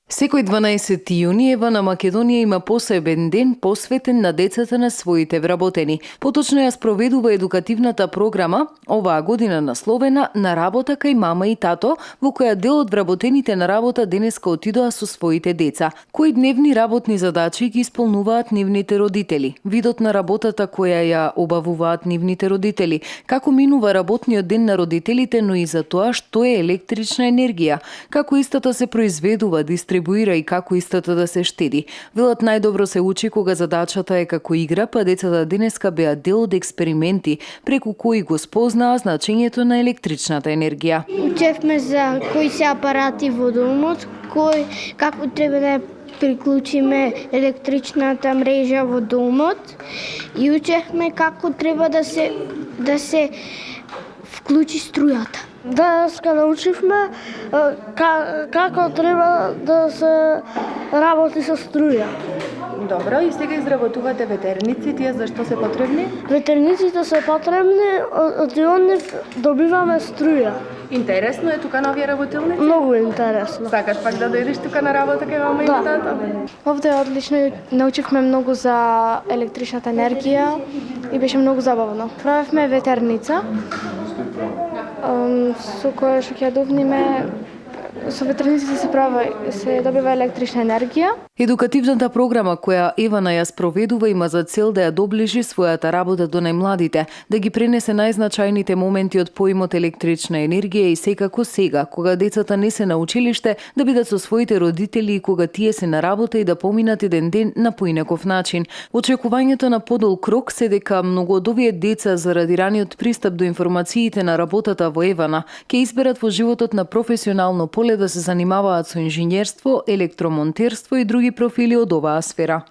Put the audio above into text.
Секој 12 јуни Евана Македонија има посебен ден посветен на децата на своите вработени. Поточно ја спроведува едукативната програма, оваа година насловена "На работа кај мама и тато", во која дел од вработените на работа денеска отидоа со своите деца. Кои дневни работни задачи ги исполнуваат нивните родители? Видот на работата која ја обавуваат нивните родители? Како минува работниот ден на родителите, но и за тоа што е електрична енергија? Како истата се произведува, дистрибуира и како истата да се штеди. Велат најдобро се учи кога задачата е како игра, па децата денеска беа дел од експерименти преку кои го спознаа значењето на електричната енергија. Учевме за кои се апарати во домот, како треба да приклучиме електричната мрежа во домот и учевме како треба да се вклучи струјата. Денеска научивме како треба да се работи со струја. Добро, и сега изработувате ветерници, тие зашто се потребни? Ветерниците се потребни, од нив добиваме струја. Интересно е тука на овие работилници? Многу интересно. Сакаш пак да дојдеш тука на работа кај мама и тато? Овде е одлично, научивме многу за електричната енергија и беше многу забавно. Правевме ветерница со која што ќе дувниме. Со ветерниците се добива електрична енергија. Едукативната програма која Евана ја спроведува има за цел да ја доближи својата работа до најмладите, да ги пренесе најзначајните моменти од поимот електрична енергија и секако сега, кога децата не се на училиште, да бидат со своите родители и кога тие се на работа и да поминат еден ден на поинаков начин. Очекувањето на подол крок се дека многу од овие деца заради раниот пристап до информациите на работата во Евана ќе изберат во животот на професионално поле да се занимаваат со инженерство, електромонтерство и други профили од оваа сфера.